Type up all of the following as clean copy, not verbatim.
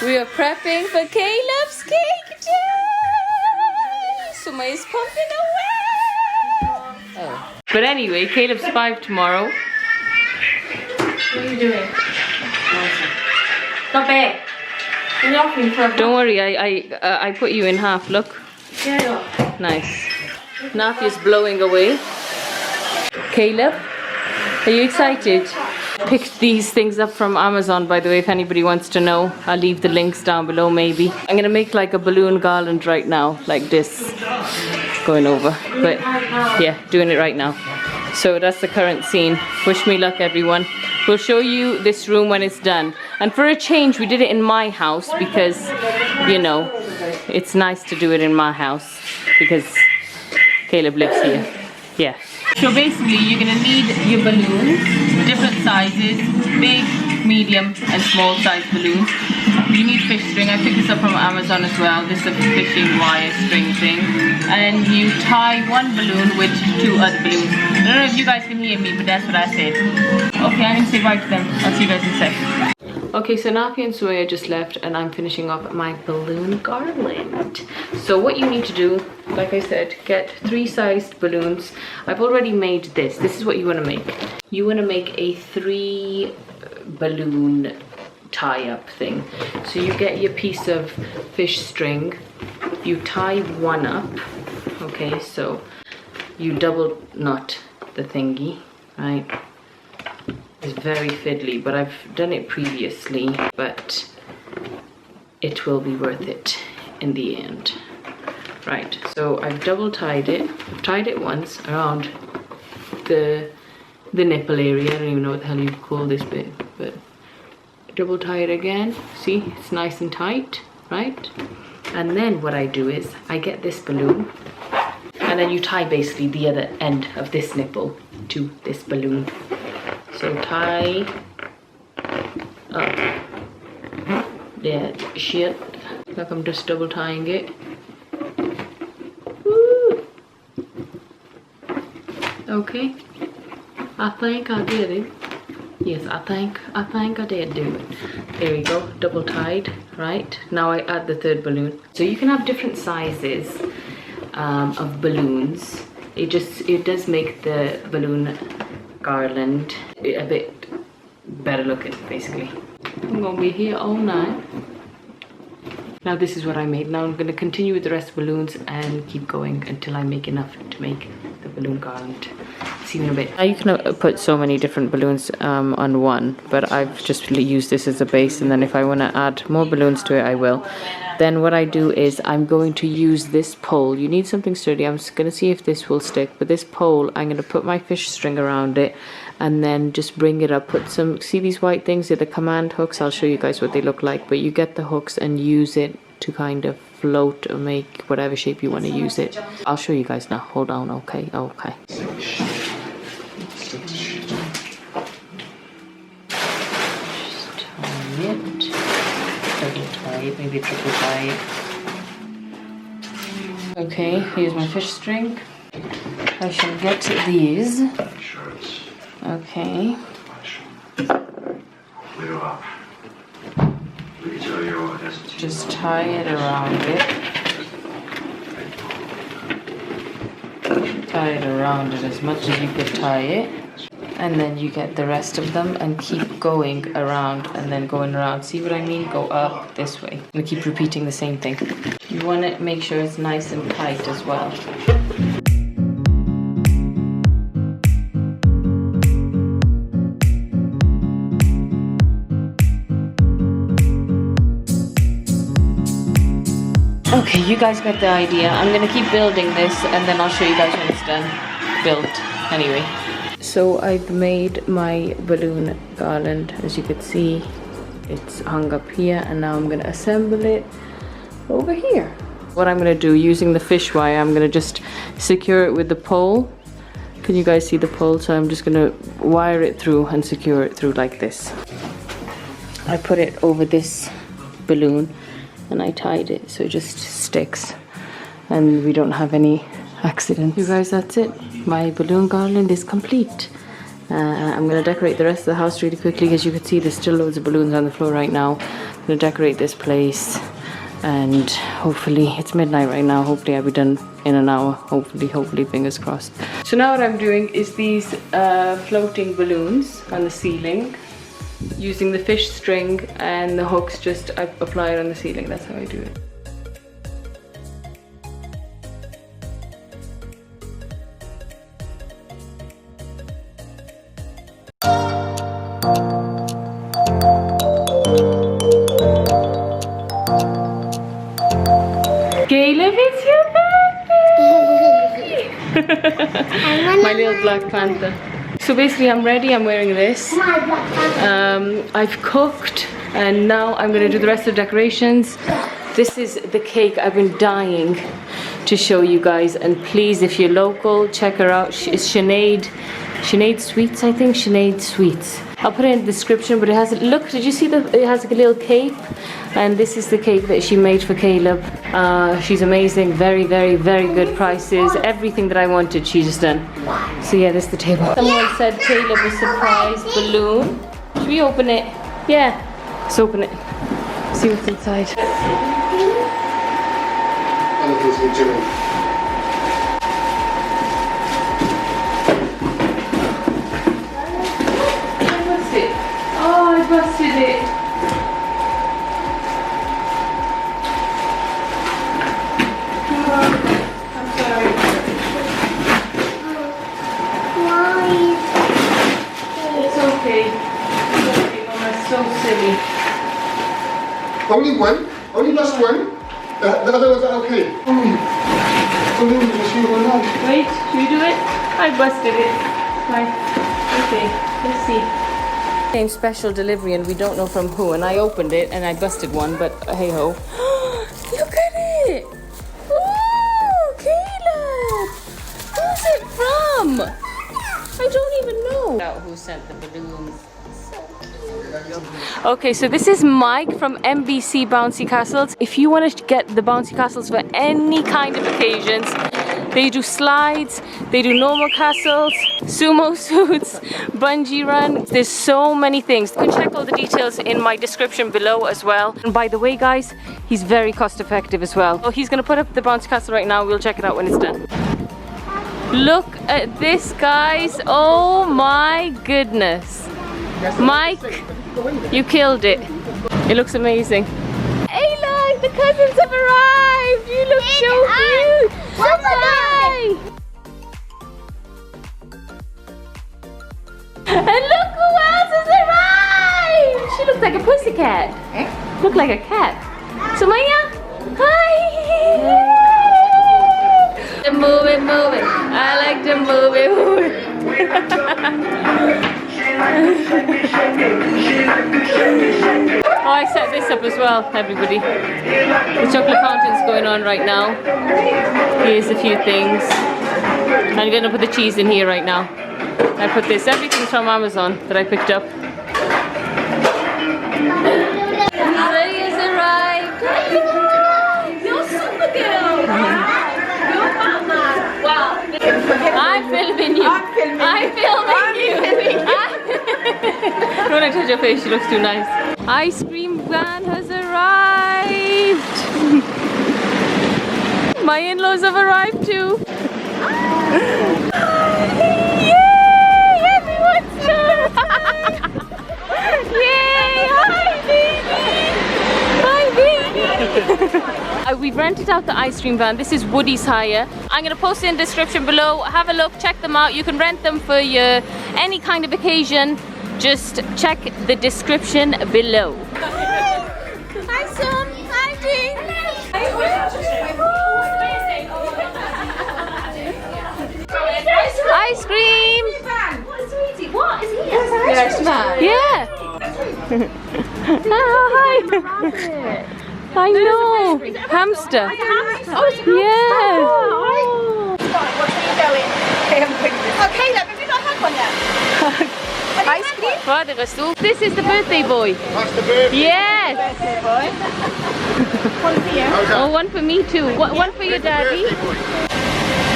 We are prepping for Caleb's cake day. Summer is pumping away. Oh. But anyway, Caleb's 5 tomorrow. What are you doing? Not bad. Don't worry, I put you in half. Look. Yeah. Nice. Nafi is blowing away. Caleb, are you excited? Picked these things up from Amazon, by the way, if anybody wants to know. I'll leave the links down below maybe. I'm gonna make like a balloon garland right now, like this. Going over. But yeah, doing it right now. So that's the current scene. Wish me luck, everyone. We'll show you this room when it's done. And for a change, we did it in my house because, you know, it's nice to do it in my house because Caleb lives here. Yeah. So basically, you're gonna need your balloons, different sizes, big, medium, and small size balloons. You need fish string. I picked this up from Amazon as well. This is a fishing wire string thing. And you tie one balloon with 2 other balloons. I don't know if you guys can hear me, but that's what I said. Okay, I'm gonna say bye to them. I'll see you guys in a sec. Okay, so Nafi and Suaya just left and I'm finishing off my balloon garland. So what you need to do, like I said, get 3 sized balloons. I've already made this. This is what you want to make. You want to make a 3 balloon tie-up thing. So you get your piece of fish string, you tie one up. Okay, so you double knot the thingy, right? It's very fiddly, but I've done it previously, but it will be worth it in the end. Right, so I've double tied it. I've tied it once around the nipple area. I don't even know what the hell you call this bit, but double tie it again. See, it's nice and tight, right? And then what I do is I get this balloon and then you tie basically the other end of this nipple to this balloon. So tie up that shit. Like I'm just double tying it. Woo. Okay. I think I did it. Yes, I think I did do it. There we go, double tied, right? Now I add the 3rd balloon. So you can have different sizes of balloons. It does make the balloon garland a bit better looking, basically. I'm gonna be here all night. Now this is what I made. Now I'm gonna continue with the rest of the balloons and keep going until I make enough to make the balloon garland. See you in a bit. Now you can put so many different balloons on one, but I've just used this as a base, and then if I want to add more balloons to it, I will. Then what I do is I'm going to use this pole. You need something sturdy. I'm just going to see if this will stick, but this pole, I'm going to put my fish string around it and then just bring it up. Put some, see these white things? They're the command hooks. I'll show you guys what they look like, but you get the hooks and use it to kind of float or make whatever shape you want to use it. I'll show you guys now. Hold on. Okay. Double tie it, maybe triple tie it. Okay, here's my fish string. I shall get these. Okay. Just tie it around it. Tie it around it as much as you could tie it. And then you get the rest of them and keep going around and then going around. See what I mean? Go up this way. We keep repeating the same thing. You want to make sure it's nice and tight as well. Okay, you guys got the idea. I'm going to keep building this and then I'll show you guys when it's done. Built, anyway. So I've made my balloon garland. As you can see, it's hung up here, and now I'm going to assemble it over here. What I'm going to do, using the fish wire, I'm going to just secure it with the pole. Can you guys see the pole? So I'm just going to wire it through and secure it through like this. I put it over this balloon and I tied it so it just sticks and we don't have any accidents. You guys, that's it. My balloon garland is complete. I'm going to decorate the rest of the house really quickly. As you can see, there's still loads of balloons on the floor right now. I'm going to decorate this place, and hopefully, it's midnight right now, hopefully I'll be done in an hour, hopefully, fingers crossed. So now what I'm doing is these floating balloons on the ceiling, using the fish string and the hooks, just I apply it on the ceiling. That's how I do it. Caleb, it's your birthday! My little Black Panther. So basically I'm ready, I'm wearing this. I've cooked and now I'm going to do the rest of the decorations. This is the cake I've been dying to show you guys, and please, if you're local, check her out. It's Sinead Sweets, I think. Sinead Sweets. I'll put it in the description, but it has, look, did you see it has like a little cape? And this is the cake that she made for Caleb. She's amazing, very, very, very good prices. Everything that I wanted, she's done. So yeah, this is the table. Someone said Caleb a surprise balloon. Should we open it? Yeah, let's open it. See what's inside. Oh, I busted it. Oh, I'm sorry. It's okay. It's okay, Mama. It's so silly. Only one? Only just one? The other ones are okay. Wait, should we do it? I busted it. Right. Okay, let's see. Came special delivery and we don't know from who, and I opened it and I busted one, but hey ho. Look at it! Oh, Caleb! Who's it from? I don't even know. Who sent the balloons? Okay, so this is Mike from MBC Bouncy Castles. If you want to get the bouncy castles for any kind of occasions, they do slides, they do normal castles, sumo suits, bungee run. There's so many things. You can check all the details in my description below as well. And by the way, guys, he's very cost effective as well. So he's gonna put up the bouncy castle right now. We'll check it out when it's done. Look at this, guys. Oh my goodness. Mike, you killed it. It looks amazing. Hey, look, the cousins have arrived. You look so cute. Bye. And look who else has arrived. She looks like a pussycat. Look like a cat. Sumaya, hi. To move it. I like to move it. Oh, I set this up as well, everybody. The chocolate fountain's going on right now. Here's a few things. I'm gonna put the cheese in here right now. I put this, everything's from Amazon that I picked up. Everybody has arrived. You're super girl. You're Batman. Wow. I'm filming you. I'm filming you. Don't I touch your face, she looks too nice. Ice cream van has arrived. My in-laws have arrived too. Yay! Everyone's here! Yay! Hi baby! We've rented out the ice cream van. This is Woody's hire. I'm going to post it in the description below. Have a look, check them out. You can rent them for your any kind of occasion. Just check the description below. Hi son! Hi Jean! Ice cream! What is here? Yes, yeah! Oh, hi! I know! Hamster! Yeah! Okay, look, have you not had one yet? Ice cream? This is the birthday boy. That's the birthday. Yes! Birthday boy. One for you. How's that? Oh, one for me too. One for your daddy.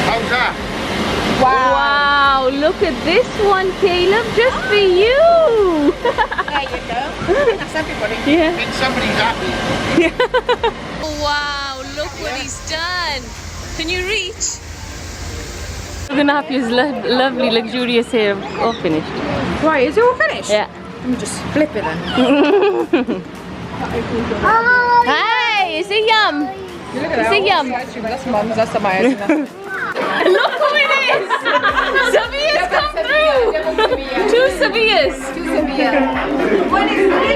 How's that? Wow, look at this one, Caleb, just for you. There you go. That's everybody. Yeah. And somebody's happy. Wow, look what he's done. Can you reach? We're gonna have his lovely, luxurious hair all finished. Right, is it all finished? Yeah. Let me just flip it then. Hey, is it yum? Look at Is it yum? That's mum's, that's not my Look who it is! Savia's come through! Two Savias!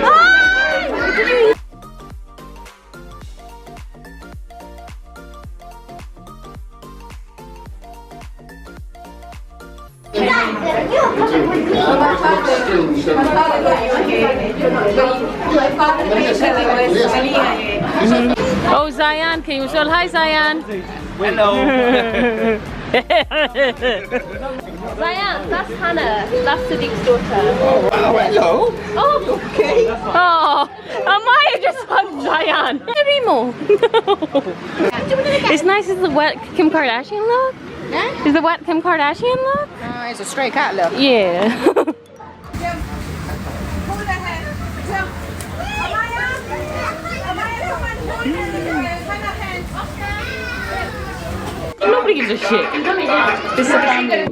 Hi! Oh, Zayan came as well. Hi, Zayan. Hello. Zayan, that's Hannah. That's Sadiq's daughter. Oh, hello. Oh, Okay. oh, Amaya just hugged Zayan. Remo. It's nice as the wet Kim Kardashian look. Yeah? Is the wet Kim Kardashian look? It's a stray cat look. Yeah. Nobody gives a shit. This is a family.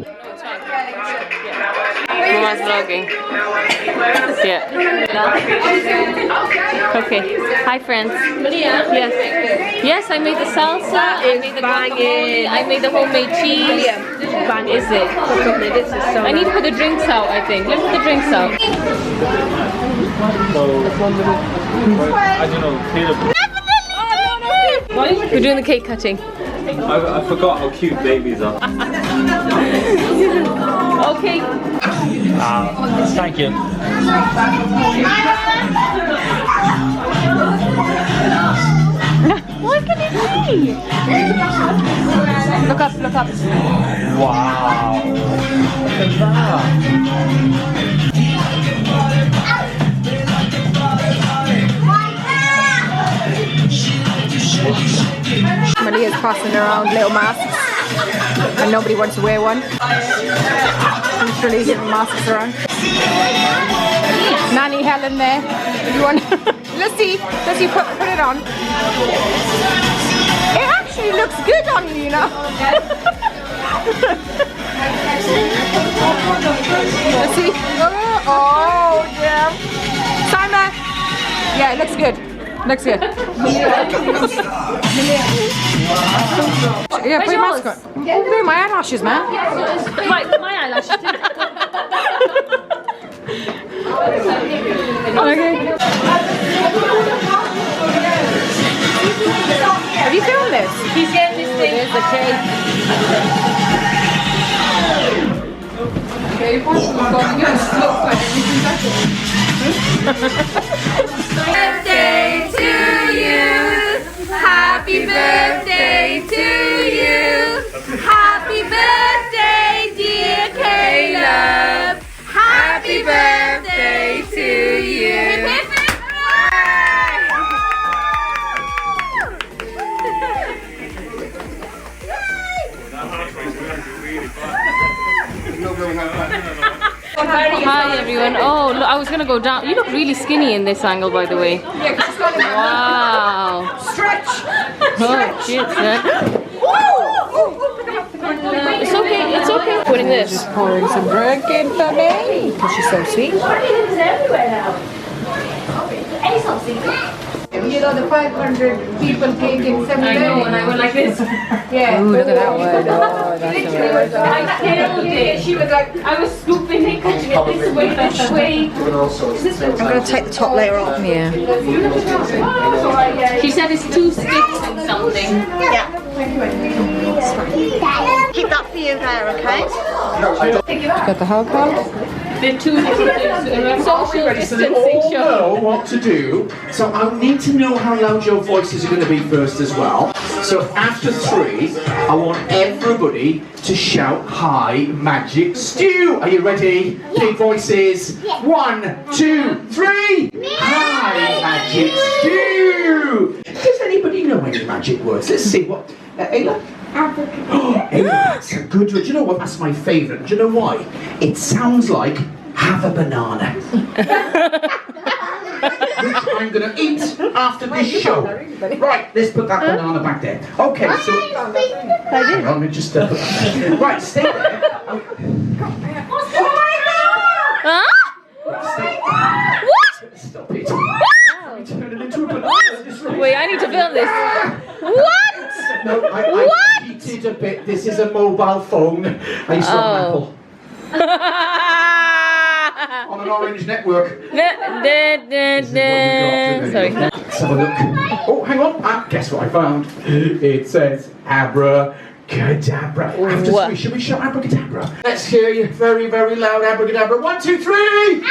Mama's vlogging. Yeah. Okay. Hi, friends. Yes. Yes, I made the salsa. I made the guacamole. I made the homemade cheese. Is it? I need to put the drinks out, I think. Let's put the drinks out. I don't know, Caleb. We're doing the cake cutting. I forgot how cute babies are. Okay. Thank you. What can it be? Look up, look up. Wow. Look at that. Maliha's passing around little masks and nobody wants to wear one. Literally giving masks around. Nanny Helen there. You want? Let's see put it on. It actually looks good on you, you know. Let's see. Oh damn. Simon. Yeah, it looks good. Looks good. Yeah, put your mask on. Oh, my eyelashes, man. My eyelashes too. Okay. Have you filmed this? He's getting this thing. There's the cake. Birthday to you. Happy birthday to you. Happy birthday, dear Caleb. Happy birthday to you. Hi everyone. Oh, look, I was gonna go down. You look really skinny in this angle, by the way. Wow. Stretch. Oh shit, man. It's okay. It's okay. Putting this. Pouring some drink in for me. Because she's so sweet. You know the 500 people cake in 7 I know, and I went like this. Yeah. Ooh, look at that word. Oh, that's amazing. I killed it. She was like, I was scooping it, cutting it this way, this way. I'm going to take the top layer off. Yeah. She said it's 2 sticks and something. Yeah. Keep that for you there, okay? Got the whole part? They're 2 different things. Social So they distancing all show. know what to do. So I need to know how loud your voices are going to be first as well. So after 3, I want everybody to shout "Hi, Magic Stew." Are you ready? Big voices. 1, 2, 3. Hi, Magic Stew. Does anybody know any magic words? Let's see what. Ayla? Hey, that's a good one. Do you know what? That's my favourite. Do you know why? It sounds like have a banana. Which I'm going to eat after this show. Right, let's put that banana back there. Okay, so... Let me just put that there. Right, stay there. Huh? Stay. What? Stop it. Turn it into a banana. Wait, I need to film this. What? No, I cheated a bit. This is a mobile phone. I used to have an Apple. On an orange network. Sorry. Let's have a look. Oh, hang on. Guess what I found? It says abracadabra. After What? three, should we shout abracadabra? Let's hear you very, very loud abracadabra. 1, 2, 3!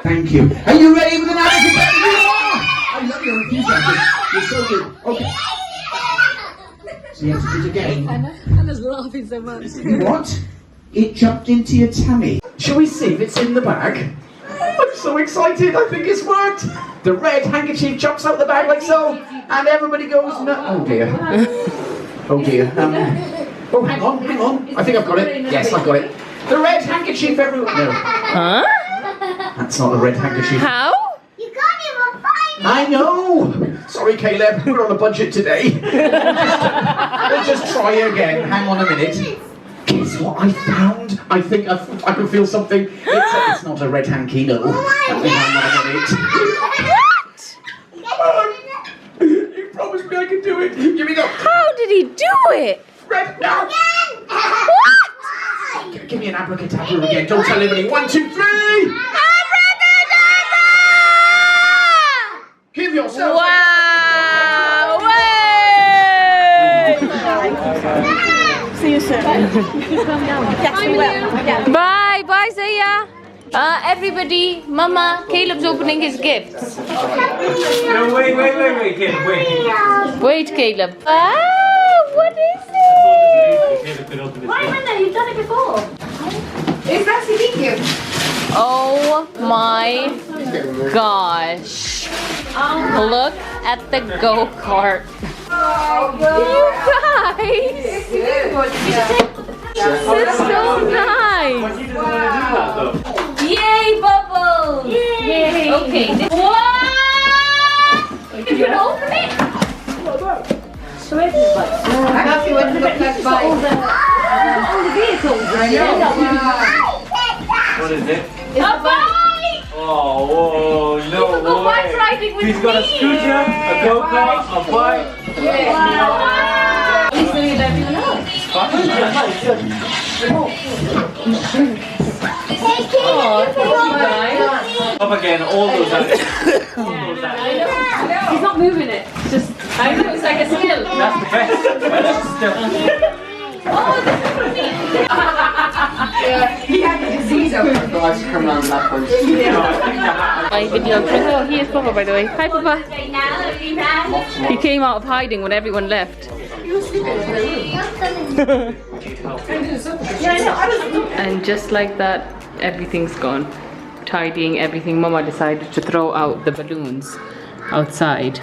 Thank you. Are you ready with an abracadabra? You are! I love your enthusiasm. You're so good. Okay. So you have to do it again. Anna's laughing so much. What? It jumped into your tummy. Shall we see if it's in the bag? I'm so excited. I think it's worked. The red handkerchief jumps out the bag like so, and everybody goes, no. Oh dear. Oh dear. Oh, hang on. I think I've got it. Yes, I've got it. The red handkerchief, everyone. No, Huh? that's not a red handkerchief. How? You can't even find it! I know! Sorry, Caleb, we're on a budget today. We'll just try again. Hang on a minute. Guess what I found? I think I can feel something. It's not a red hanky, no. Hang on a minute. What? You promised me I could do it. Give me the How did he do it? red. No! What? Give me an abracadabra again. Don't tell anybody. 1, 2, 3! Give yourself. Wow! See you soon. Yes, we will. Yeah. Bye, bye, Zaya. Everybody, Mama, Caleb's opening his gifts. No, wait, Caleb, wait. Wait, Caleb. Ah, what is it? Caleb could open this Why, one. Linda? You've done it before. Is that CD gift? Oh my gosh. Look at the go-kart. You guys! This is so nice! But he doesn't want to do that though. Yay, Bubbles! Yay! Okay. What? You can open it? So it is like... I have to went to the club by all the vehicles. I know. What is it? A bike! Oh, whoa, no Go bike way. riding with He's got a me. scooter, a go-kart, a bike. Wow. He's doing it everyone else. Oh, thank you guys. Up again, all those items. He's not moving it. Just, I know, it's like a skill. That's the best. That's still. Oh, this is for me. He had the disease over. Guys, come around that way. My video. Oh, he is Papa, by the way. Hi, Papa. He came out of hiding when everyone left. And just like that, everything's gone. Tidying everything. Mama decided to throw out the balloons outside.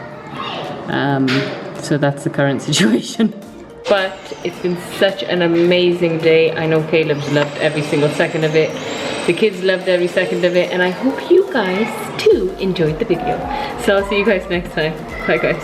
So that's the current situation. But it's been such an amazing day. I know Caleb's loved every single second of it. The kids loved every second of it. And I hope you guys too enjoyed the video. So I'll see you guys next time. Bye guys.